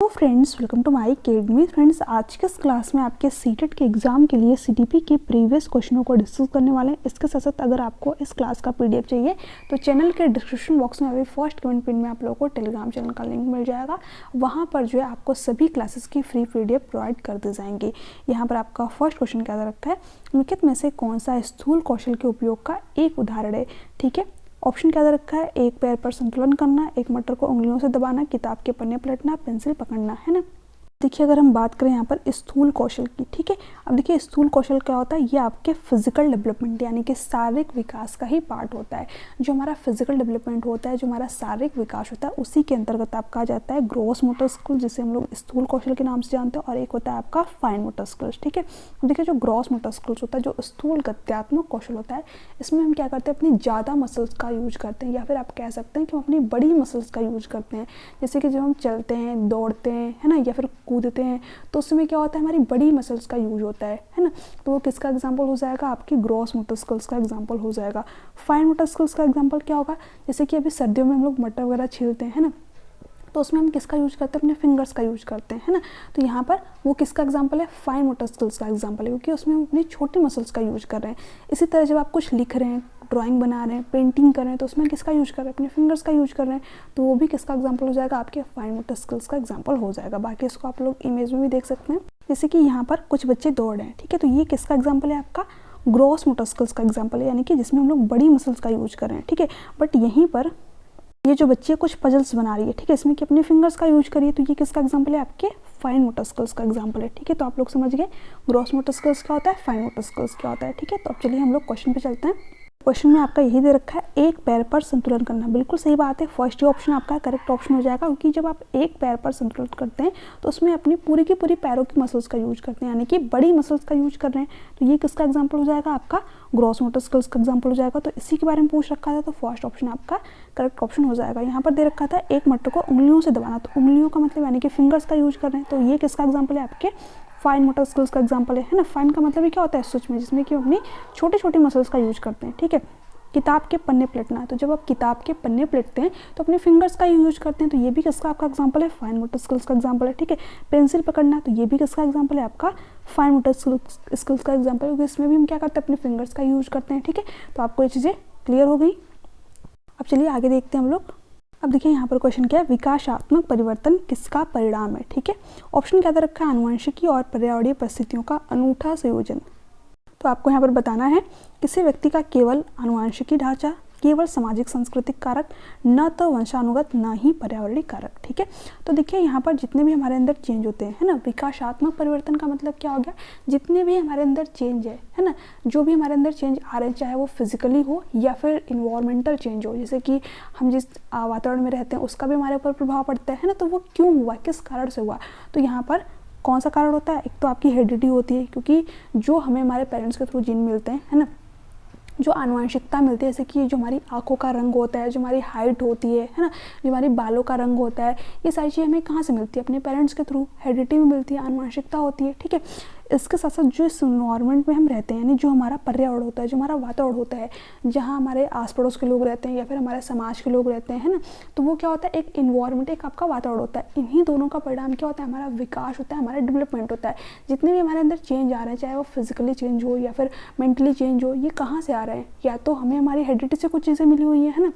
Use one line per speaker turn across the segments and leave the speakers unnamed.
तो friends, welcome to my academy. Friends, आज के इस क्लास में आपके सीटेट के एग्जाम के लिए सीटीपी के प्रीवियस क्वेश्चनों को डिस्कस करने वाले हैं। इसके साथ साथ अगर आपको इस क्लास का पीडीएफ चाहिए तो चैनल के डिस्क्रिप्शन बॉक्स में अभी फर्स्ट कमेंट पिन में आप लोगों को टेलीग्राम चैनल का लिंक मिल जाएगा। वहाँ पर जो है आपको सभी क्लासेस की फ्री पीडीएफ प्रोवाइड कर दी जाएंगी। यहाँ पर आपका फर्स्ट क्वेश्चन क्या रखा है, निम्नलिखित में से कौन सा स्थूल कौशल के उपयोग का एक उदाहरण है। ठीक है, ऑप्शन क्या रखा है, एक पैर पर संतुलन करना, एक मटर को उंगलियों से दबाना, किताब के पन्ने पलटना, पेंसिल पकड़ना, है ना। देखिए, अगर हम बात करें यहाँ पर स्थूल कौशल की, ठीक है, अब देखिए स्थूल कौशल क्या होता है, ये आपके फिजिकल डेवलपमेंट यानी कि शारीरिक विकास का ही पार्ट होता है। जो हमारा फिजिकल डेवलपमेंट होता है, जो हमारा शारीरिक विकास होता है, उसी के अंतर्गत आपका आ जाता है ग्रॉस मोटर स्किल, जिसे हम लोग स्थूल कौशल के नाम से जानते हैं, और एक होता है आपका फाइन मोटर स्किल्स। ठीक है, देखिए जो ग्रॉस मोटर स्किल्स होता है, जो स्थूल गत्यात्मक कौशल होता है, इसमें हम क्या करते हैं, अपनी ज़्यादा मसल्स का यूज करते हैं, या फिर आप कह सकते हैं कि हम अपनी बड़ी मसल्स का यूज करते हैं। जैसे कि जब हम चलते हैं, दौड़ते हैं, है ना, या फिर कूदते हैं, तो उसमें क्या होता है, हमारी बड़ी मसल्स का यूज होता है ना। तो वो किसका एग्जांपल हो जाएगा, आपकी ग्रॉस मोटर स्किल्स का एग्जांपल हो जाएगा। फाइन मोटर स्किल्स का एग्जांपल क्या होगा, जैसे कि अभी सर्दियों में हम लोग मटर वगैरह छीलते हैं, है ना, तो उसमें हम किसका यूज करते हैं, अपने फिंगर्स का यूज करते हैं, है ना। तो यहाँ पर वो किसका एग्जांपल है, फाइन मोटर स्किल्स का एग्जांपल है, क्योंकि उसमें हम अपनी छोटी मसल्स का यूज कर रहे हैं। इसी तरह जब आप कुछ लिख रहे हैं, ड्राइंग बना रहे हैं, पेंटिंग कर रहे हैं, तो उसमें किसका यूज कर रहे हैं, अपने फिंगर्स का यूज कर रहे हैं, तो वो भी किसका एग्जांपल हो जाएगा, आपके फाइन मोटर स्किल्स का एग्जांपल हो जाएगा। बाकी इसको आप लोग इमेज में भी देख सकते हैं। जैसे कि यहाँ पर कुछ बच्चे दौड़ रहे हैं, ठीक है, तो ये किसका एग्जाम्पल है, आपका ग्रॉस मोटर स्किल्स का एग्जाम्पल है, यानी कि जिसमें हम लोग बड़ी मसल्स का यूज कर रहे हैं। ठीक है, बट यहीं पर ये जो बच्ची कुछ पजल्स बना रही है, ठीक है, इसमें कि अपने फिंगर्स का यूज करिए, तो ये किसका एग्जांपल है, आपके फाइन मोटर स्किल्स का एग्जांपल है। ठीक है, तो आप लोग समझ गए ग्रॉस मोटर स्किल्स क्या होता है, फाइन मोटर स्किल्स क्या होता है। ठीक है, तो अब चलिए हम लोग क्वेश्चन पे चलते हैं। क्वेश्चन में आपका यही दे रखा है, एक पैर पर संतुलन करना। बिल्कुल सही बात है, फर्स्ट ही ऑप्शन आपका करेक्ट ऑप्शन हो जाएगा, क्योंकि जब आप एक पैर पर संतुलन करते हैं तो उसमें अपनी पूरी की पूरी पैरों की मसल्स का यूज करते हैं, यानी कि बड़ी मसल्स का यूज कर रहे हैं। तो ये किसका एग्जांपल हो जाएगा, आपका ग्रॉस मोटर स्किल्स का एग्जांपल हो जाएगा। तो इसी के बारे में पूछ रखा था, तो फर्स्ट ऑप्शन आपका करेक्ट ऑप्शन हो जाएगा। यहाँ पर दे रखा था एक मटर को उंगलियों से दबाना, तो उंगलियों का मतलब यानी कि फिंगर्स का यूज कर रहे हैं, तो ये किसका एग्जाम्पल है, आपके फाइन मोटर स्किल्स का एग्जाम्पल है ना। फाइन का मतलब क्या होता है, सूक्ष्म, जिसमें कि अपनी छोटी छोटी मसल्स का यूज करते हैं। ठीक है, किताब के पन्ने पलटना, तो जब आप किताब के पन्ने पलटते हैं तो अपने फिंगर्स का यूज करते हैं, तो ये भी किसका आपका एग्जांपल है, फाइन मोटर स्किल्स का एग्जांपल है। ठीक है, पेंसिल पकड़ना, तो ये भी किसका एग्जांपल है, आपका फाइन मोटर स्किल्स का एग्जांपल है, क्योंकि इसमें भी हम क्या करते हैं, अपने फिंगर्स का यूज करते हैं। ठीक है, तो आपको ये चीज़ें क्लियर हो गई। अब चलिए आगे देखते हैं हम लोग। अब देखिए यहाँ पर क्वेश्चन क्या है, विकासात्मक परिवर्तन किसका परिणाम है। ठीक है, ऑप्शन क्या दे रखा है, आनुवंशिकी और पर्यावरणीय परिस्थितियों का अनूठा संयोजन। तो आपको यहाँ पर बताना है, किसी व्यक्ति का केवल आनुवंशिकी ढांचा, केवल सामाजिक सांस्कृतिक कारक, न तो वंशानुगत, न ही पर्यावरणीय कारक। ठीक है, तो देखिए यहाँ पर जितने भी हमारे अंदर चेंज होते हैं, है ना, विकासात्मक परिवर्तन का मतलब क्या हो गया, जितने भी हमारे अंदर चेंज है ना, जो भी हमारे अंदर चेंज आ रहे हैं, चाहे वो फिजिकली हो या फिर इन्वायरमेंटल चेंज हो, जैसे कि हम जिस वातावरण में रहते हैं उसका भी हमारे ऊपर प्रभाव पड़ता है ना, तो वो क्यों हुआ, किस कारण से हुआ। तो यहाँ पर कौन सा कारण होता है, एक तो आपकी हेरिडिटी होती है, क्योंकि जो हमें हमारे पेरेंट्स के थ्रू जीन मिलते हैं, है ना, जो आनुवंशिकता मिलती है, जैसे कि जो हमारी आंखों का रंग होता है, जो हमारी हाइट होती है ना, जो हमारी बालों का रंग होता है, ये सारी चीज़ें हमें कहाँ से मिलती है, अपने पेरेंट्स के थ्रू, हेरिडिटी में मिलती है, आनुवंशिकता होती है। ठीक है, इसके साथ साथ जो इस इन्वायरमेंट में हम रहते हैं, यानी जो हमारा पर्यावरण होता है, जो हमारा वातावरण होता है, जहाँ हमारे आस पड़ोस के लोग रहते हैं या फिर हमारे समाज के लोग रहते हैं, है ना, तो वो क्या होता है, एक इन्वायरमेंट, एक आपका वातावरण होता है। इन्हीं दोनों का परिणाम क्या होता है, हमारा विकास होता है, हमारा डेवलपमेंट होता है। जितने भी हमारे अंदर चेंज आ रहे हैं, चाहे वो फिजिकली चेंज हो या फिर मेंटली चेंज हो, ये कहाँ से आ रहे हैं, या तो हमें हमारी हेरिडिटी से कुछ चीज़ें मिली हुई है ना,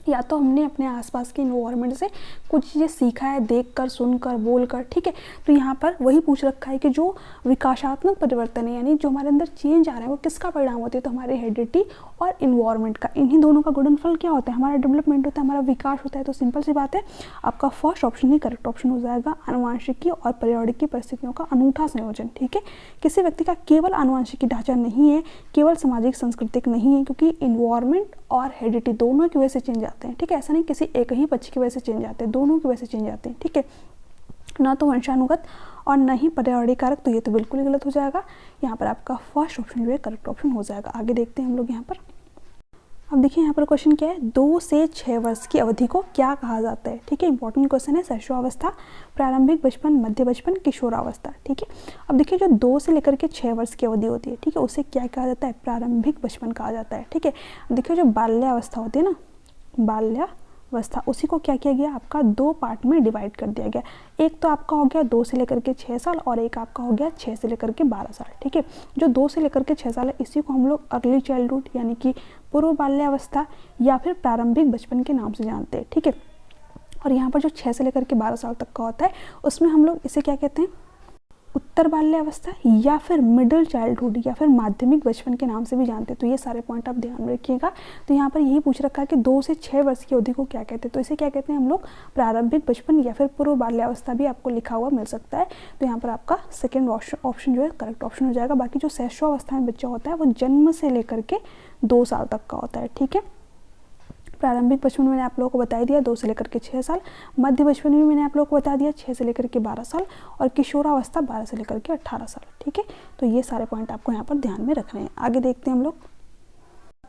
या तो हमने अपने आसपास के इन्वायरमेंट से कुछ चीज़ें सीखा है, देखकर, सुनकर, बोलकर। ठीक है, तो यहाँ पर वही पूछ रखा है कि जो विकासात्मक परिवर्तन है, यानी जो हमारे अंदर चेंज आ रहे हैं, वो किसका परिणाम होते हैं, तो हमारे हेरिडिटी और इन्वायरमेंट का, इन्हीं दोनों का गुणनफल क्या होता है, हमारा डेवलपमेंट होता है, हमारा विकास होता है। तो सिंपल सी बात है, आपका फर्स्ट ऑप्शन ही करेक्ट ऑप्शन हो जाएगा, आनुवंशिकी और पर्यावरणीय परिस्थितियों का अनूठा संयोजन। ठीक है, किसी व्यक्ति का केवल आनुवंशिकी ढांचा नहीं है, केवल सामाजिक सांस्कृतिक नहीं है, क्योंकि इन्वायरमेंट और हेरिडिटी दोनों की वजह से चेंज आते हैं। ठीक है, ऐसा नहीं किसी एक ही बच्चे की वजह से चेंज आते हैं, दोनों की वजह से चेंज आते हैं। ठीक है, ना तो वंशानुगत और न ही पर्यावरणीय कारक, तो ये तो बिल्कुल ही गलत हो जाएगा। यहाँ पर आपका फर्स्ट ऑप्शन जो है करेक्ट ऑप्शन हो जाएगा। आगे देखते हैं हम लोग यहाँ पर। अब देखिए यहाँ पर क्वेश्चन क्या है, 2 से 6 वर्ष की अवधि को क्या कहा जाता है। ठीक है, इंपॉर्टेंट क्वेश्चन है, शैशवावस्था, प्रारंभिक बचपन, मध्य बचपन, किशोरावस्था। ठीक है, अब देखिए जो 2 से लेकर के 6 वर्ष की अवधि होती है, ठीक है, उसे क्या कहा जाता है, प्रारंभिक बचपन कहा जाता है। ठीक है, अब देखिए जो बाल्यावस्था होती है ना, अवस्था, उसी को क्या किया गया, आपका 2 पार्ट में डिवाइड कर दिया गया। एक तो आपका हो गया 2 से लेकर के 6 साल और एक आपका हो गया 6 से लेकर के 12 साल। ठीक है, जो 2 से लेकर के 6 साल है इसी को हम लोग अर्ली चाइल्डहुड यानी कि पूर्व बाल्यावस्था या फिर प्रारंभिक बचपन के नाम से जानते हैं। ठीक है, और यहाँ पर जो 6 से लेकर के 12 साल तक का होता है उसमें हम लोग इसे क्या कहते हैं, उत्तर बाल्यावस्था या फिर मिडिल चाइल्डहुड या फिर माध्यमिक बचपन के नाम से भी जानते हैं। तो ये सारे पॉइंट आप ध्यान में रखिएगा। तो यहाँ पर यही पूछ रखा है कि 2 से 6 वर्ष की अवधि को क्या कहते हैं, तो इसे क्या कहते हैं हम लोग, प्रारंभिक बचपन या फिर पूर्व बाल्यावस्था भी आपको लिखा हुआ मिल सकता है। तो यहाँ पर आपका सेकेंड ऑप्शन जो है करेक्ट ऑप्शन हो जाएगा। बाकी जो शैशवावस्था में बच्चा होता है वो जन्म से लेकर के 2 साल तक का होता है। ठीक है, प्रारंभिक बचपन मैंने आप लोगों को बता दिया 2 से लेकर के 6 साल, मध्य बचपन भी मैंने आप लोगों को बता दिया 6 से लेकर के 12 साल और किशोरावस्था 12 से लेकर के 18 साल। ठीक है, तो ये सारे पॉइंट आपको यहाँ पर ध्यान में रखने हैं। आगे देखते हैं हम लोग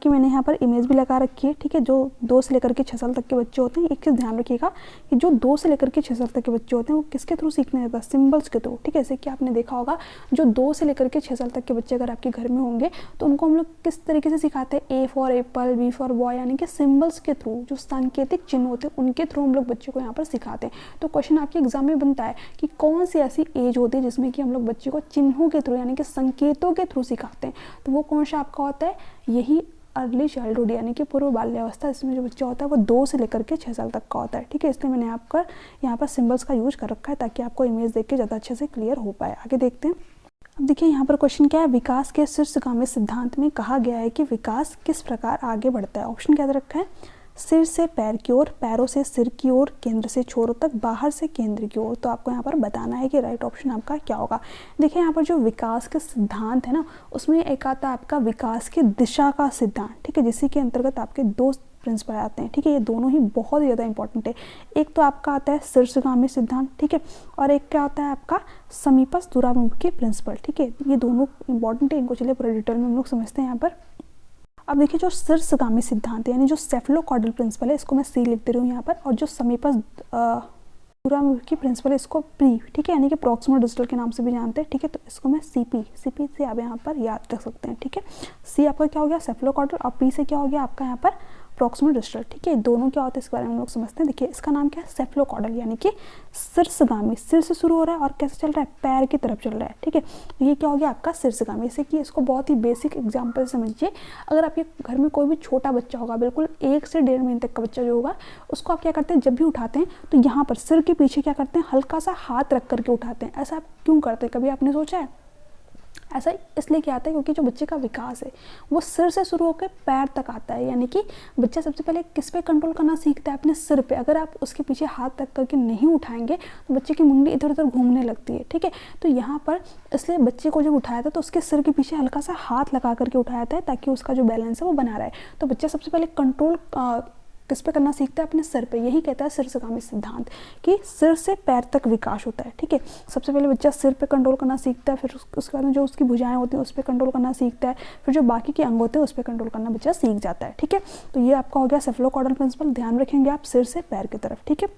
कि मैंने यहाँ पर इमेज भी लगा रखी है। ठीक है, जो 2 से लेकर के 6 साल तक के बच्चे होते हैं, एक चीज़ ध्यान रखिएगा कि जो 2 से लेकर के 6 साल तक के बच्चे होते हैं वो किसके थ्रू सीखने जाता है, सिंबल्स के थ्रू। ठीक है, जैसे कि आपने देखा होगा जो 2 से लेकर के 6 साल तक के बच्चे अगर आपके घर में होंगे तो उनको हम लोग किस तरीके से सिखाते हैं, A for apple, B for boy, यानी कि सिंबल्स के थ्रू, जो सांकेतिक चिन्ह होते हैं उनके थ्रू हम लोग बच्चे को यहाँ पर सिखाते हैं। तो क्वेश्चन आपके एग्जाम में बनता है कि कौन सी ऐसी एज होती है जिसमें कि हम लोग बच्चे को चिन्हों के थ्रू यानी कि संकेतों के थ्रू सिखाते हैं। तो वो कौन सा आपका होता है, यही अर्ली चाइल्डहुड यानी कि पूर्व बाल्यावस्था, इसमें जो बच्चा होता है वो 2 से लेकर के 6 साल तक का होता है। ठीक है, इसलिए मैंने आपका यहाँ पर सिंबल्स का यूज कर रखा है ताकि आपको इमेज देख के ज़्यादा अच्छे से क्लियर हो पाए। आगे देखते हैं। अब देखिए यहाँ पर क्वेश्चन क्या है, विकास के शीर्षगामी सिद्धांत में कहा गया है कि विकास किस प्रकार आगे बढ़ता है। ऑप्शन क्या दे रखा है, सिर से पैर की ओर, पैरों से सिर की ओर, केंद्र से छोरों तक, बाहर से केंद्र की ओर। तो आपको यहाँ पर बताना है कि राइट ऑप्शन आपका क्या होगा। देखिए यहाँ पर जो विकास के सिद्धांत है ना, उसमें एक आता है आपका विकास की दिशा का सिद्धांत। ठीक है, जिसी के अंतर्गत आपके 2 प्रिंसिपल आते हैं। ठीक है, ये दोनों ही बहुत ज़्यादा इंपॉर्टेंट है। एक तो आपका आता है शीर्षगामी सिद्धांत, ठीक है, और एक क्या होता है आपका समीपस्थ दूराभिमुखी प्रिंसिपल। ठीक है, ये दोनों इंपॉर्टेंट है, इनको चलिए पूरा डिटेल में हम लोग समझते हैं यहाँ पर। अब देखिए जो शीर्षगामी सिद्धांत है यानी जो सेफलोकॉर्डल प्रिंसिपल है, इसको मैं सी लिख दे रही हूँ यहाँ पर, और जो समीपस्थ दूराभिमुखी प्रिंसिपल है इसको प्री, ठीक है, यानी कि प्रॉक्सिमल डिस्टल के नाम से भी जानते हैं। ठीक है, तो इसको मैं सीपी से आप यहाँ पर याद रख सकते हैं। ठीक है, सी आपका क्या हो गया, सेफलोकॉर्डल, और पी से क्या हो गया आपका यहाँ पर प्रॉक्सिमल डिस्टल। ठीक है, दोनों क्या होते हैं इसके बारे में हम लोग समझते हैं। देखिए इसका नाम क्या है, सेफलोकॉर्डल, यानी कि शीर्षगामी, सिर से शुरू हो रहा है और कैसे चल रहा है, पैर की तरफ चल रहा है। ठीक है, तो ये क्या हो गया आपका शीर्षगामी। जैसे कि इसको बहुत ही बेसिक एग्जांपल समझिए, अगर आपके घर में कोई भी छोटा बच्चा होगा, बिल्कुल 1 से 1.5 महीने तक का बच्चा जो होगा, उसको आप क्या करते हैं, जब भी उठाते हैं तो यहाँ पर सिर के पीछे क्या करते हैं, हल्का सा हाथ रख करके उठाते हैं। ऐसा आप क्यों करते हैं, कभी आपने सोचा है? ऐसा इसलिए क्या आता है क्योंकि जो बच्चे का विकास है वो सिर से शुरू होकर पैर तक आता है, यानी कि बच्चा सबसे पहले किस पे कंट्रोल करना सीखता है, अपने सिर पे। अगर आप उसके पीछे हाथ रख करके नहीं उठाएंगे तो बच्चे की मुंडी इधर उधर घूमने लगती है। ठीक है, तो यहाँ पर इसलिए बच्चे को जब उठाया था तो उसके सिर के पीछे हल्का सा हाथ लगा करके उठाया था ताकि उसका जो बैलेंस है वो बना रहे। तो बच्चा सबसे पहले कंट्रोल किस पे करना सीखता है, अपने सिर पे। यही कहता है शीर्षगामी सिद्धांत कि सिर से पैर तक विकास होता है। ठीक है, सबसे पहले बच्चा सिर पे कंट्रोल करना सीखता है, फिर उसके बाद में जो उसकी भुजाएं होती हैं उस पर कंट्रोल करना सीखता है, फिर जो बाकी के अंग होते हैं उस पर कंट्रोल करना बच्चा सीख जाता है। ठीक है, तो ये आपका हो गया सेफलोकॉर्डल प्रिंसिपल, ध्यान रखेंगे आप सिर से पैर की तरफ। ठीक है,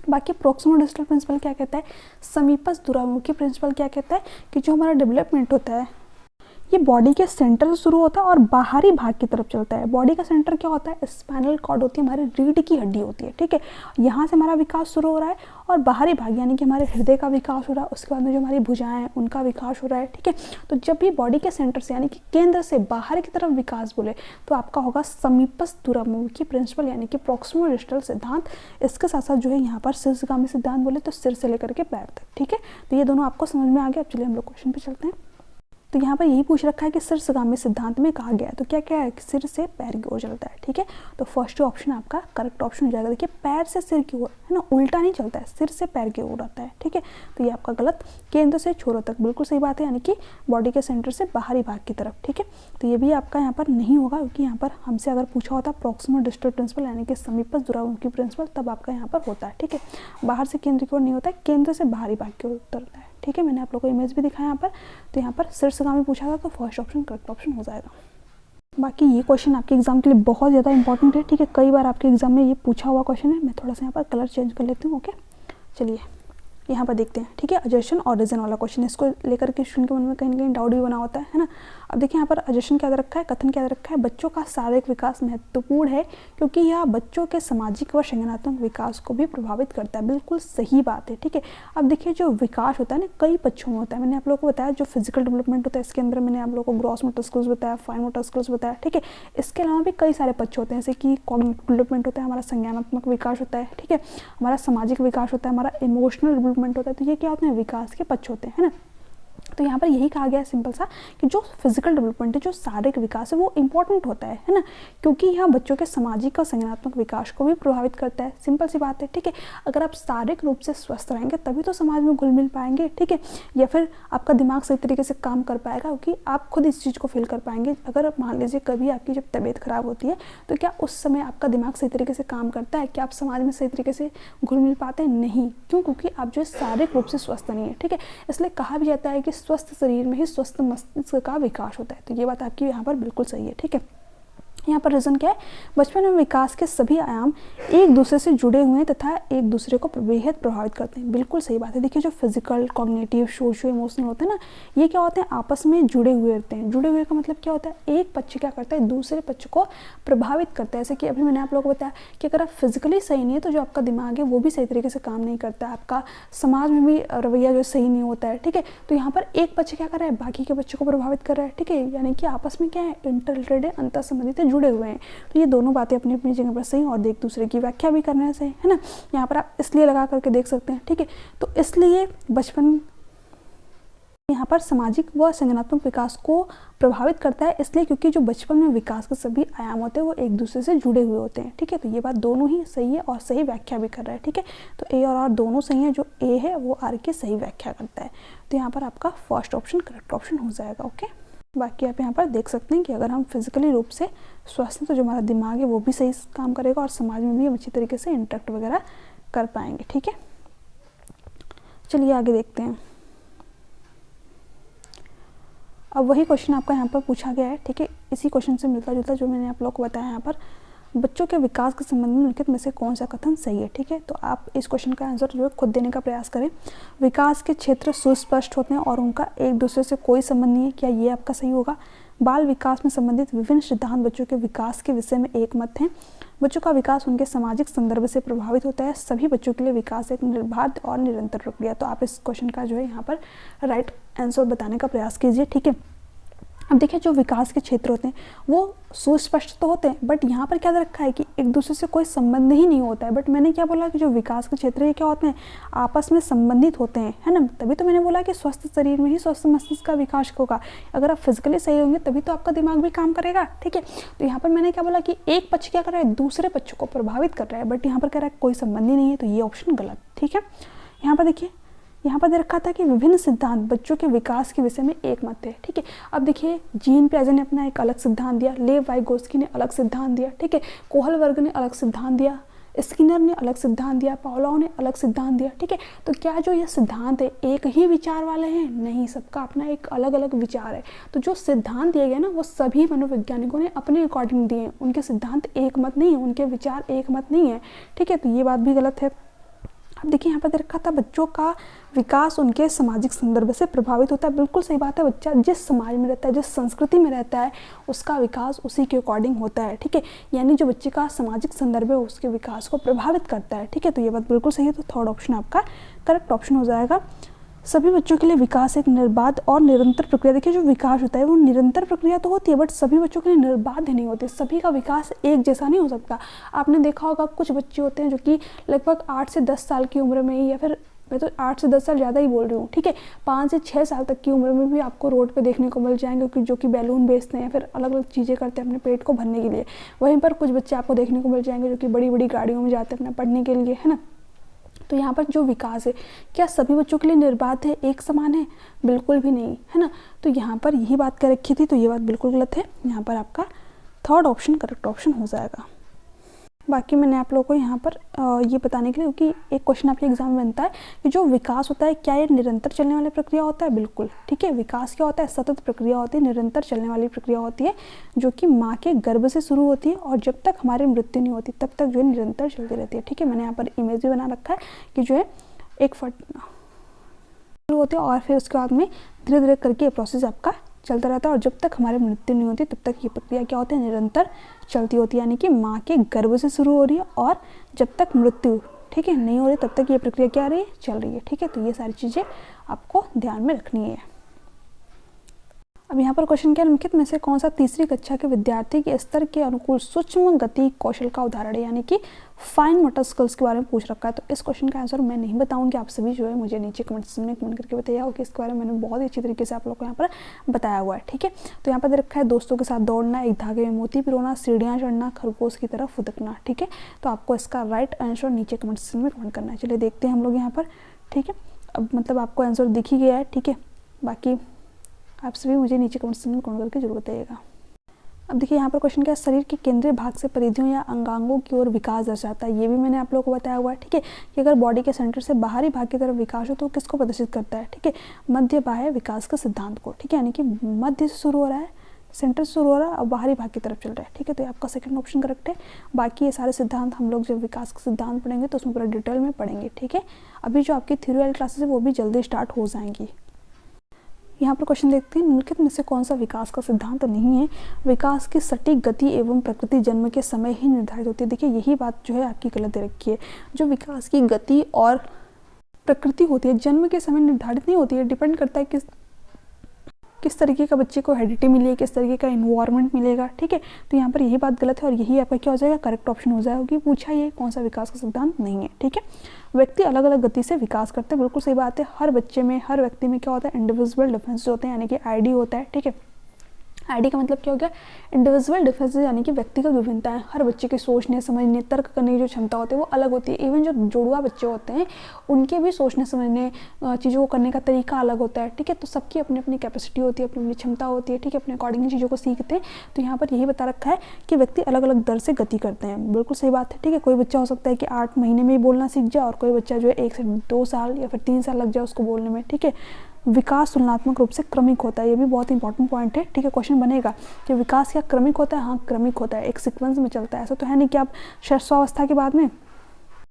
बाकी प्रॉक्सिमल डिस्टल प्रिंसिपल क्या कहता है, समीपस्थ दूराभिमुखी प्रिंसिपल क्या कहता है कि जो हमारा डेवलपमेंट होता है ये बॉडी के सेंटर से शुरू होता है और बाहरी भाग की तरफ चलता है। बॉडी का सेंटर क्या होता है, स्पाइनल कॉर्ड होती है, हमारी रीढ़ की हड्डी होती है। ठीक है, यहाँ से हमारा विकास शुरू हो रहा है और बाहरी भाग यानी कि हमारे हृदय का विकास हो रहा है, उसके बाद में जो हमारी भुजाएं हैं उनका विकास हो रहा है। ठीक है, तो जब भी बॉडी के सेंटर से यानी कि केंद्र से बाहर की तरफ विकास बोले तो आपका होगा समीपस्थ दूराभिमुखी प्रिंसिपल यानी कि प्रॉक्सिमल डिस्टल सिद्धांत। इसके साथ साथ जो है यहाँ पर शीर्षगामी सिद्धांत बोले तो सिर से लेकर के पैर तक। ठीक है, तो ये दोनों आपको समझ में आ गया। अब चलिए हम लोग क्वेश्चन पे चलते हैं। तो यहाँ पर यही पूछ रखा है कि शीर्षगामी सिद्धांत में कहा गया है तो क्या क्या है, सिर से पैर की ओर चलता है। ठीक है, तो फर्स्ट ऑप्शन आपका करेक्ट ऑप्शन हो जाएगा। देखिए पैर से सिर की ओर है ना, उल्टा नहीं चलता है, सिर से पैर की ओर आता है। ठीक है, तो ये आपका गलत, केंद्र से छोरों तक, बिल्कुल सही बात है, यानी कि बॉडी के सेंटर से बाहरी भाग की तरफ। ठीक है, तो ये भी आपका यहाँ पर नहीं होगा क्योंकि यहाँ पर हमसे अगर पूछा होता प्रॉक्सिमल डिस्टल प्रिंसिपल यानी कि समीपस्थ दूराभिमुखी प्रिंसिपल तब आपका यहाँ पर होता है। ठीक है, बाहर से केंद्र की ओर नहीं होता है, केंद्र से बाहरी भाग की ओर उतरता है। ठीक है, मैंने आप लोगों को इमेज भी दिखाया यहाँ पर। तो यहाँ पर शीर्षगामी पूछा था तो फर्स्ट ऑप्शन करेक्ट ऑप्शन हो जाएगा। बाकी ये क्वेश्चन आपके एग्जाम के लिए बहुत ज़्यादा इंपॉर्टेंट है। ठीक है, कई बार आपके एग्जाम में ये पूछा हुआ क्वेश्चन है। मैं थोड़ा सा यहाँ पर कलर चेंज कर लेती हूँ। ओके, चलिए यहाँ पर देखते हैं, ठीक है, अजर्शन और रीजन वाला क्वेश्चन, इसको लेकर के स्टूडेंट के मन में कहीं ना कहीं डाउट भी बना होता है ना। अब देखिए यहाँ पर अजर्शन क्या दे रखा है, कथन क्या दे रखा है, बच्चों का शारीरिक विकास महत्वपूर्ण है क्योंकि यह बच्चों के सामाजिक व संज्ञानात्मक विकास को भी प्रभावित करता है। बिल्कुल सही बात है, ठीक है। अब देखिए जो विकास होता है ना कई पक्षों में होता है, मैंने आप लोगों को बताया जो फिजिकल डेवलपमेंट होता है इसके अंदर मैंने आप लोगों को ग्रॉस मोटर स्किल्स बताया, फाइन मोटर स्किल्स बताया, ठीक है। इसके अलावा भी कई सारे पक्ष होते हैं जैसे कि कॉग्निटिव डेवलपमेंट होता है, हमारा संज्ञानात्मक विकास होता है, ठीक है, हमारा सामाजिक विकास होता है, हमारा इमोशनल डेवलपमेंट होता है। तो ये क्या होते हैं, विकास के पक्ष होते हैं ना। तो यहाँ पर यही कहा गया है सिंपल सा कि जो फिजिकल डेवलपमेंट है, जो शारीरिक विकास है वो इंपॉर्टेंट होता है ना, क्योंकि यह बच्चों के सामाजिक और संज्ञानात्मक विकास को भी प्रभावित करता है। सिंपल सी बात है, ठीक है। अगर आप शारीरिक रूप से स्वस्थ रहेंगे तभी तो समाज में घुल मिल पाएंगे, ठीक है, या फिर आपका दिमाग सही तरीके से काम कर पाएगा क्योंकि आप खुद इस चीज़ को फील कर पाएंगे। अगर मान लीजिए कभी आपकी जब तबीयत खराब होती है तो क्या उस समय आपका दिमाग सही तरीके से काम करता है, क्या आप समाज में सही तरीके से घुल मिल पाते हैं? नहीं। क्यों? क्योंकि आप जो शारीरिक रूप से स्वस्थ नहीं है, ठीक है। इसलिए कहा भी जाता है कि स्वस्थ शरीर में ही स्वस्थ मस्तिष्क का विकास होता है। तो ये बात आपकी यहाँ पर बिल्कुल सही है, ठीक है। यहाँ पर रीजन क्या है, बचपन में विकास के सभी आयाम एक दूसरे से जुड़े हुए हैं तथा एक दूसरे को बेहद प्रभावित करते हैं। बिल्कुल सही बात है। देखिए जो फिजिकल, कॉग्निटिव, सोशियो इमोशनल होते हैं ना, ये क्या होते हैं, आपस में जुड़े हुए रहते हैं। जुड़े हुए का मतलब क्या होता है, एक पक्ष क्या करता है दूसरे पक्ष को प्रभावित करता है। जैसे कि अभी मैंने आप लोगों को बताया कि अगर आप फिजिकली सही नहीं है तो जो आपका दिमाग है वो भी सही तरीके से काम नहीं करता है, आपका समाज में भी रवैया जो सही नहीं होता है, ठीक है। तो यहाँ पर एक पक्ष क्या कर रहा है, बाकी के बच्चों को प्रभावित कर रहा है, ठीक है, यानी कि आपस में क्या है, इंटर रिलेटेड है, अंतर संबंधित है, जुड़े हुए हैं। तो ये दोनों बातें अपनी अपनी जगह पर सही और एक दूसरे की व्याख्या भी करने से है ना। यहाँ पर आप इसलिए लगा करके देख सकते हैं, ठीक है। तो इसलिए बचपन यहाँ पर सामाजिक व संज्ञानात्मक विकास को प्रभावित करता है, इसलिए क्योंकि जो बचपन में विकास के सभी आयाम होते हैं वो एक दूसरे से जुड़े हुए होते हैं, ठीक है। तो ये बात दोनों ही सही है और सही व्याख्या भी कर रहा है, ठीक है। तो ए और आर दोनों सही है, जो ए है वो आर की सही व्याख्या करता है। तो यहाँ पर आपका फर्स्ट ऑप्शन करेक्ट ऑप्शन हो जाएगा, ओके। बाकी आप यहाँ पर देख सकते हैं कि अगर हम फिजिकली रूप से स्वस्थ हैं तो जो हमारा दिमाग है वो भी सही काम करेगा और समाज में भी हम अच्छी तरीके से इंटरेक्ट वगैरह कर पाएंगे, ठीक है। चलिए आगे देखते हैं। अब वही क्वेश्चन आपका यहाँ पर पूछा गया है, ठीक है, इसी क्वेश्चन से मिलता जुलता जो मैंने आप लोग को बताया यहाँ पर, बच्चों के विकास के संबंध में निम्नलिखित में से कौन सा कथन सही है, ठीक है। तो आप इस क्वेश्चन का आंसर जो है खुद देने का प्रयास करें। विकास के क्षेत्र सुस्पष्ट होते हैं और उनका एक दूसरे से कोई संबंध नहीं है, क्या ये आपका सही होगा। बाल विकास में संबंधित विभिन्न सिद्धांत बच्चों के विकास के विषय में एक मत हैं। बच्चों का विकास उनके सामाजिक संदर्भ से प्रभावित होता है। सभी बच्चों के लिए विकास एक निर्बाध और निरंतर प्रक्रिया। तो आप इस क्वेश्चन का जो है यहाँ पर राइट आंसर बताने का प्रयास कीजिए, ठीक है। अब देखिए जो विकास के क्षेत्र होते हैं वो सुस्पष्ट तो होते हैं, बट यहाँ पर क्या रखा है कि एक दूसरे से कोई संबंध ही नहीं होता है। बट मैंने क्या बोला कि जो विकास के क्षेत्र ये क्या होते हैं, आपस में संबंधित होते हैं, है ना। तभी तो मैंने बोला कि स्वस्थ शरीर में ही स्वस्थ मस्तिष्क का विकास होगा। अगर आप फिजिकली सही होंगे तभी तो आपका दिमाग भी काम करेगा, ठीक है। तो यहाँ पर मैंने क्या बोला कि एक पक्ष क्या कर रहा है, दूसरे पक्ष को प्रभावित कर रहा है, बट यहाँ पर कह रहा है कोई संबंध ही नहीं है, तो ये ऑप्शन गलत, ठीक है। यहाँ पर देखिए, यहाँ पर दे रखा था कि विभिन्न सिद्धांत बच्चों के विकास के विषय में एक मत है, ठीक है। अब देखिए जीन पियाजे ने अपना एक अलग सिद्धांत दिया, लेव वाइगोस्की ने अलग सिद्धांत दिया, ठीक है, कोहल वर्ग ने अलग सिद्धांत दिया, स्किनर ने अलग सिद्धांत दिया, पावलोव ने अलग सिद्धांत दिया, ठीक है। तो क्या जो ये सिद्धांत है एक ही विचार वाले हैं? नहीं, सबका अपना एक अलग अलग विचार है। तो जो सिद्धांत दिए गए ना वो सभी मनोवैज्ञानिकों ने अपने अकॉर्डिंग दिए हैं, उनके सिद्धांत एक मत नहीं है, उनके विचार एक मत नहीं है, ठीक है। तो ये बात भी गलत है। अब देखिए यहाँ पर दे रखा था बच्चों का विकास उनके सामाजिक संदर्भ से प्रभावित होता है। बिल्कुल सही बात है, बच्चा जिस समाज में रहता है, जिस संस्कृति में रहता है, उसका विकास उसी के अकॉर्डिंग होता है, ठीक है। यानी जो बच्चे का सामाजिक संदर्भ है उसके विकास को प्रभावित करता है, ठीक है। तो ये बात बिल्कुल सही है। तो थर्ड ऑप्शन आपका करेक्ट ऑप्शन हो जाएगा। सभी बच्चों के लिए विकास एक निर्बाध और निरंतर प्रक्रिया। देखिए जो विकास होता है वो निरंतर प्रक्रिया तो होती है, बट सभी बच्चों के लिए निर्बाध नहीं होती। सभी का विकास एक जैसा नहीं हो सकता। आपने देखा होगा कुछ बच्चे होते हैं जो कि लगभग 8 से 10 साल की उम्र में ही, या फिर मैं तो 8 से 10 साल ज़्यादा ही बोल रही हूँ, ठीक है, 5 से 6 साल तक की उम्र में भी आपको रोड पे देखने को मिल जाएंगे कि जो कि बैलून बेचते हैं, फिर अलग अलग चीज़ें करते हैं अपने पेट को भरने के लिए। वहीं पर कुछ बच्चे आपको देखने को मिल जाएंगे जो कि बड़ी बड़ी गाड़ियों में जाते हैं अपना पढ़ने के लिए, है ना। तो यहाँ पर जो विकास है क्या सभी बच्चों के लिए निर्बाध है, एक समान है? बिल्कुल भी नहीं, है ना। तो यहाँ पर यही बात कर रखी थी, तो ये बात बिल्कुल गलत है। यहाँ पर आपका थर्ड ऑप्शन करेक्ट ऑप्शन हो जाएगा। बाकी मैंने आप लोगों को यहाँ पर ये बताने के लिए, क्योंकि एक क्वेश्चन आपके एग्जाम में बनता है कि जो विकास होता है क्या ये निरंतर चलने वाली प्रक्रिया होता है? बिल्कुल, ठीक है। विकास क्या होता है? सतत प्रक्रिया होती है, निरंतर चलने वाली प्रक्रिया होती है, जो कि माँ के गर्भ से शुरू होती है और जब तक हमारी मृत्यु नहीं होती तब तक जो है निरंतर चलती रहती है, ठीक है। मैंने यहाँ पर इमेज भी बना रखा है कि जो है एक फट शुरू होती है और फिर उसके बाद में धीरे धीरे करके ये प्रोसेस आपका चलता रहता है और जब तक हमारी मृत्यु नहीं होती तब तक ये प्रक्रिया क्या होती है, निरंतर चलती होती है। यानी कि माँ के गर्भ से शुरू हो रही है और जब तक मृत्यु ठीक है नहीं हो रही तब तक ये प्रक्रिया क्या रही है, चल रही है। ठीक है, तो ये सारी चीज़ें आपको ध्यान में रखनी है। अब यहाँ पर क्वेश्चन क्या है, निम्नलिखित में से कौन सा तीसरी कक्षा के विद्यार्थी के स्तर के अनुकूल सूक्ष्म गति कौशल का उदाहरण है, यानी कि फाइन मोटर स्किल्स के बारे में पूछ रखा है। तो इस क्वेश्चन का आंसर मैं नहीं बताऊंगी, आप सभी जो है मुझे नीचे कमेंट सेक्शन में कमेंट करके बताइए कि इसके बारे में मैंने बहुत ही अच्छी तरीके से आप लोग को यहाँ पर बताया हुआ है। ठीक है, तो यहाँ पर दे रखा है दोस्तों के साथ दौड़ना, एक धागे में मोती पिरोना, सीढ़ियाँ चढ़ना, खरगोश की तरफ फुदकना। ठीक है, तो आपको इसका राइट आंसर नीचे कमेंट सेक्शन में कमेंट करना है। चलिए देखते हैं हम लोग यहाँ पर। ठीक है, अब मतलब आपको आंसर दिख ही गया है। ठीक है, बाकी आप सभी मुझे नीचे कमेंट सेक्शन में कमेंट करके जरूर बताइएगा। अब देखिए यहाँ पर क्वेश्चन क्या है, शरीर के केंद्रीय भाग से परिधियों या अंगांगों की ओर विकास दर्शाता है। ये भी मैंने आप लोगों को बताया हुआ है। ठीक है, कि अगर बॉडी के सेंटर से बाहरी भाग की तरफ विकास हो तो किसको प्रदर्शित करता है, ठीक है, मध्य बाह्य विकास के सिद्धांत को। ठीक है, यानी कि मध्य से शुरू हो रहा है, सेंटर से शुरू हो रहा है और बाहरी भाग की तरफ चल रहा है। ठीक है, तो आपका सेकंड ऑप्शन करेक्ट है। बाकी ये सारे सिद्धांत हम लोग जब विकास के सिद्धांत पढ़ेंगे तो उसमें पूरा डिटेल में पढ़ेंगे। ठीक है, अभी जो आपकी थ्योरी वाली क्लासेस है वो भी जल्दी स्टार्ट हो जाएंगी। यहाँ पर क्वेश्चन देखते हैं, निम्नलिखित में से कौन सा विकास का सिद्धांत नहीं है। विकास की सटीक गति एवं प्रकृति जन्म के समय ही निर्धारित होती है। देखिए यही बात जो है आपकी गलत दे रखी है। जो विकास की गति और प्रकृति होती है जन्म के समय निर्धारित नहीं होती है, डिपेंड करता है किस तरीके का बच्चे को हेरिडिटी मिली है, किस तरीके का इन्वायरमेंट मिलेगा। ठीक है, तो यहाँ पर यही बात गलत है और यही आपका क्या हो जाएगा, करेक्ट ऑप्शन हो जाएगा। पूछा ये कौन सा विकास का सिद्धांत नहीं है। ठीक है, व्यक्ति अलग अलग गति से विकास करते हैं, बिल्कुल सही बात है। हर बच्चे में, हर व्यक्ति में क्या होता है, इंडिविजुअल डिफरेंस होते हैं, यानी कि आईडी होता है। ठीक है, आईडी का मतलब क्या हो गया, इंडिविजुअल डिफरेंसेस, यानी कि व्यक्तिगत विभिन्नताएं। हर बच्चे की सोचने समझने तर्क करने की जो क्षमता होती है वो अलग होती है। इवन जो जुड़वा बच्चे होते हैं उनके भी सोचने समझने चीज़ों को करने का तरीका अलग होता है। ठीक है, तो सबकी अपनी अपनी कैपेसिटी होती है, अपनी अपनी क्षमता होती है। ठीक है, अपने अकॉर्डिंग चीज़ों को सीखते हैं। तो यहाँ पर यही बता रखा है कि व्यक्ति अलग अलग दर से गति करते हैं, बिल्कुल सही बात है। ठीक है, कोई बच्चा हो सकता है कि 8 महीने में ही बोलना सीख जाए और कोई बच्चा जो है 1 से 2 साल या फिर 3 साल लग जाए उसको बोलने में। ठीक है, विकास तुलनात्मक रूप से क्रमिक होता है, ये भी बहुत इंपॉर्टेंट पॉइंट है। ठीक है, क्वेश्चन बनेगा कि विकास क्या क्रमिक होता है, हाँ क्रमिक होता है, एक सीक्वेंस में चलता है। ऐसा तो है नहीं कि आप शैशवावस्था के बाद में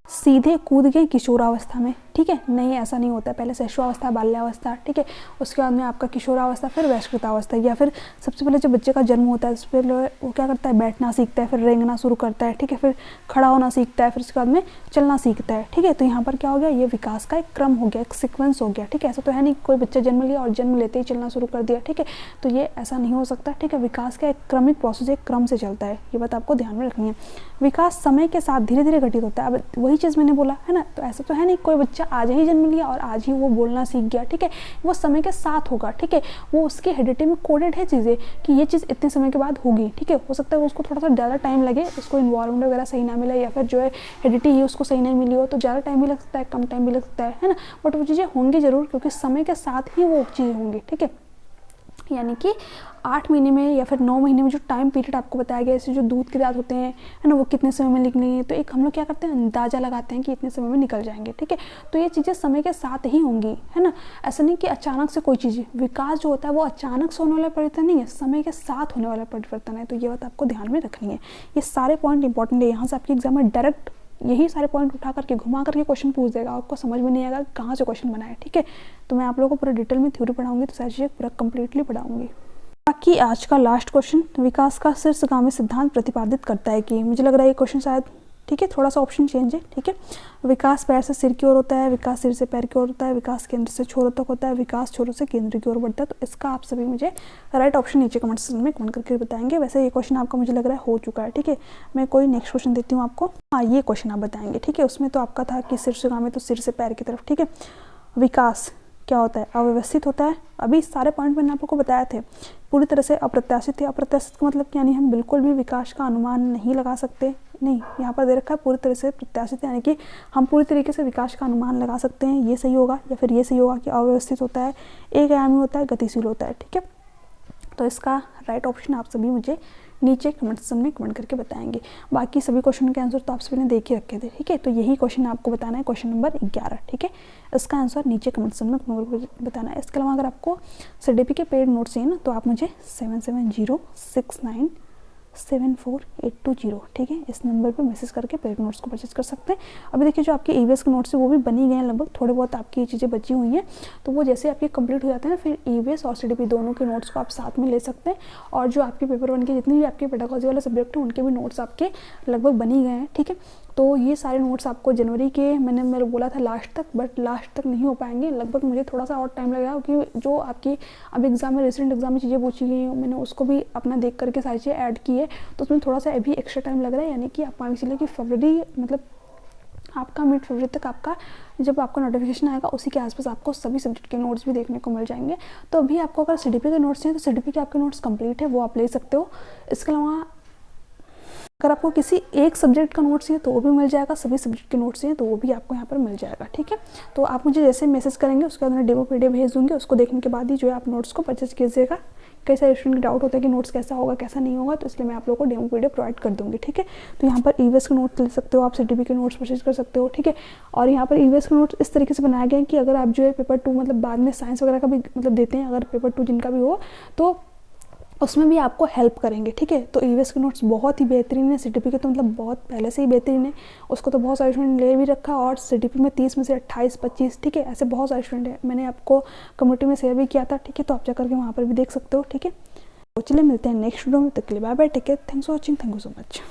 सीधे कूद गए किशोरावस्था में। ठीक है, नहीं ऐसा नहीं होता है। पहले शैशवावस्था, बाल्यावस्था, ठीक है, उसके बाद में आपका किशोरावस्था, फिर वयस्कृतावस्था, या फिर सबसे पहले जब बच्चे का जन्म होता है उससे पहले वो क्या करता है, बैठना सीखता है, फिर रेंगना शुरू करता है। ठीक है, फिर खड़ा होना सीखता है, फिर उसके बाद में चलना सीखता है। ठीक है, तो यहाँ पर क्या हो गया, ये विकास का एक क्रम हो गया, एक सीक्वेंस हो गया। ठीक है, ऐसा तो है नहीं कोई बच्चा जन्म लिया और जन्म लेते ही चलना शुरू कर दिया। ठीक है, तो ये ऐसा नहीं हो सकता। ठीक है, विकास का एक क्रमिक प्रोसेस, एक क्रम से चलता है, ये बात आपको ध्यान में रखनी है। विकास समय के साथ धीरे धीरे घटित होता है। अब वही चीज़ मैंने बोला है ना, तो ऐसा तो है नहीं कोई बच्चा आज ही जन्म लिया और आज ही वो बोलना सीख गया। ठीक है, वो समय के साथ होगा। ठीक है, वो उसकी हेरिडिटी में कोडेड है चीज़ें कि ये चीज़ इतने समय के बाद होगी। ठीक है, हो सकता है उसको थोड़ा सा ज़्यादा टाइम लगे, उसको इन्वायरमेंट वगैरह सही ना मिले, या फिर जो है हेरिडिटी ही उसको सही नहीं मिली हो तो ज़्यादा टाइम भी लग सकता है, कम टाइम भी लग सकता है ना, बट वो चीज़ें होंगी ज़रूर, क्योंकि समय के साथ ही वो चीज़ें होंगी। ठीक है, यानी कि 8 महीने में या फिर 9 महीने में जो टाइम पीरियड आपको बताया गया, जैसे जो दूध के दांत होते हैं है ना, वो कितने समय में निकलेंगे, तो एक हम लोग क्या करते हैं, अंदाजा लगाते हैं कि इतने समय में निकल जाएंगे। ठीक है, तो ये चीज़ें समय के साथ ही होंगी, है ना, ऐसा नहीं कि अचानक से कोई चीज़। विकास जो होता है वो अचानक से होने वाला परिवर्तन नहीं है, समय के साथ होने वाला परिवर्तन है। तो ये बात आपको ध्यान में रखनी है। ये सारे पॉइंट इंपॉर्टेंट है, यहाँ से आपके एग्जाम में डायरेक्ट यही सारे पॉइंट उठा करके घुमा करके क्वेश्चन पूछ देगा, आपको समझ में नहीं आएगा कहाँ से क्वेश्चन बनाया। ठीक है, तो मैं आप लोगों को पूरा डिटेल में थ्योरी पढ़ाऊंगी, तो सारी चीज़ें पूरा कंप्लीटली पढ़ाऊंगी। बाकी आज का लास्ट क्वेश्चन, विकास का शीर्षगामी सिद्धांत प्रतिपादित करता है कि, मुझे लग रहा है ये क्वेश्चन शायद, ठीक है, थोड़ा सा ऑप्शन चेंज है। ठीक है, विकास पैर से सिर की ओर होता है, विकास सिर से पैर की ओर होता है, विकास केंद्र से छोरों तक होता है, विकास छोरों से केंद्र की ओर बढ़ता है। तो इसका आप सभी मुझे राइट ऑप्शन नीचे कमेंट सेक्शन में कमेंट करके बताएंगे। वैसे ये क्वेश्चन आपका मुझे लग रहा है हो चुका है। ठीक है, मैं कोई नेक्स्ट क्वेश्चन देती हूँ आपको। हाँ, ये क्वेश्चन आप बताएंगे। ठीक है, उसमें तो आपका था कि शीर्षगामी, तो सिर से पैर की तरफ। ठीक है, विकास क्या होता है, अव्यवस्थित होता है। अभी सारे पॉइंट मैंने आपको बताए थे। पूरी तरह से अप्रत्याशित है। अप्रत्याशित का मतलब यानी हम बिल्कुल भी विकास का अनुमान नहीं लगा सकते, नहीं, यहाँ पर दे रखा है पूरी तरह से प्रत्याशित, यानी कि हम पूरी तरीके से विकास का अनुमान लगा सकते हैं। ये सही होगा, या फिर ये सही होगा कि अव्यवस्थित होता है, एक आयामी होता है, गतिशील होता है। ठीक है, तो इसका राइट ऑप्शन आप सभी मुझे नीचे कमेंट सेक्शन में कमेंट करके बताएंगे। बाकी सभी क्वेश्चन के आंसर तो आप सभी ने देख ही रखे थे। ठीक है, तो यही क्वेश्चन आपको बताना है, क्वेश्चन नंबर 11। ठीक है, इसका आंसर नीचे कमेंट सेक्शन में बताना है। इसके अलावा अगर आपको CDP के पेड नोट्स चाहिए ना, तो आप मुझे 770692 74820, ठीक है। इस नंबर पे मैसेज करके पेड नोट्स को परचेज कर सकते हैं। अभी देखिए जो आपके ईवीएस के नोट्स है वो भी बनी गए हैं, लगभग थोड़े बहुत आपकी चीज़ें बची हुई हैं, तो वो जैसे आपके कंप्लीट हो जाते हैं फिर ईवीएस और सीडीपी दोनों के नोट्स को आप साथ में ले सकते हैं। और जो आपके पेपर 1 के जितने भी आपके पेडागोजी वाले सब्जेक्ट हैं उनके भी नोट्स आपके लगभग बनी गए हैं, ठीक है। तो ये सारे नोट्स आपको जनवरी के मैंने मेरे बोला था लास्ट तक, बट लास्ट तक नहीं हो पाएंगे, लगभग मुझे थोड़ा सा और टाइम लगेगा, क्योंकि जो आपकी अब एग्जाम में रिसेंट एग्जाम में चीज़ें पूछी गई हैं मैंने उसको भी अपना देख करके सारी चीज़ें ऐड की है, तो उसमें थोड़ा सा अभी एक्स्ट्रा टाइम लग रहा है। यानी कि आप मान के चलिए कि फरवरी मतलब आपका मिड फरवरी तक आपका जब आपका नोटिफिकेशन आएगा उसी के आसपास आपको सभी सब्जेक्ट के नोट्स भी देखने को मिल जाएंगे। तो अभी आपको अगर सीडीपी के नोट्स हैं तो सीडीपी के आपके नोट्स कंप्लीट है, वो आप ले सकते हो। इसके अलावा अगर आपको किसी एक सब्जेक्ट का नोट्स चाहिए तो वो भी मिल जाएगा, सभी सब्जेक्ट के नोट्स चाहिए तो वो भी आपको यहाँ पर मिल जाएगा, ठीक है। तो आप मुझे जैसे मैसेज करेंगे उसके बाद मैं डेमो पीडीएफ भेज दूँगी, उसको देखने के बाद ही जो है आप नोट्स को परचेज कीजिएगा। कई सारे स्टूडेंट के डाउट होता है कि नोट्स कैसा होगा कैसा नहीं होगा, तो इसलिए मैं आप लोगों को डेमो पीडीएफ प्रोवाइड कर दूँगी, ठीक है। तो यहाँ पर ईवीएस के नोट्स ले सकते हो आप, सीडीपी के नोट्स परचेज कर सकते हो, ठीक है। और यहाँ पर ईवीएस के नोट्स इस तरीके से बनाए गए हैं कि अगर आप जो है पेपर 2 मतलब बाद में साइंस वगैरह का भी मतलब देते हैं, अगर पेपर 2 जिनका भी हो तो उसमें भी आपको हेल्प करेंगे, ठीक है। तो ईवीएस के नोट्स बहुत ही बेहतरीन है, सीडीपी के तो मतलब बहुत पहले से ही बेहतरीन है, उसको तो बहुत सारे स्टूडेंट ले भी रखा। और सीडीपी में 30 में से 28, 25, ठीक है, ऐसे बहुत सारे स्टूडेंट हैं, मैंने आपको कम्युनिटी में शेयर भी किया था, ठीक है। तो आप जा करके वहाँ पर भी देख सकते हो, ठीक है। तो चलिए मिलते हैं नेक्स्ट वीडियो में, तक के लिए bye bye, take care, thanks for watching, thank you so much.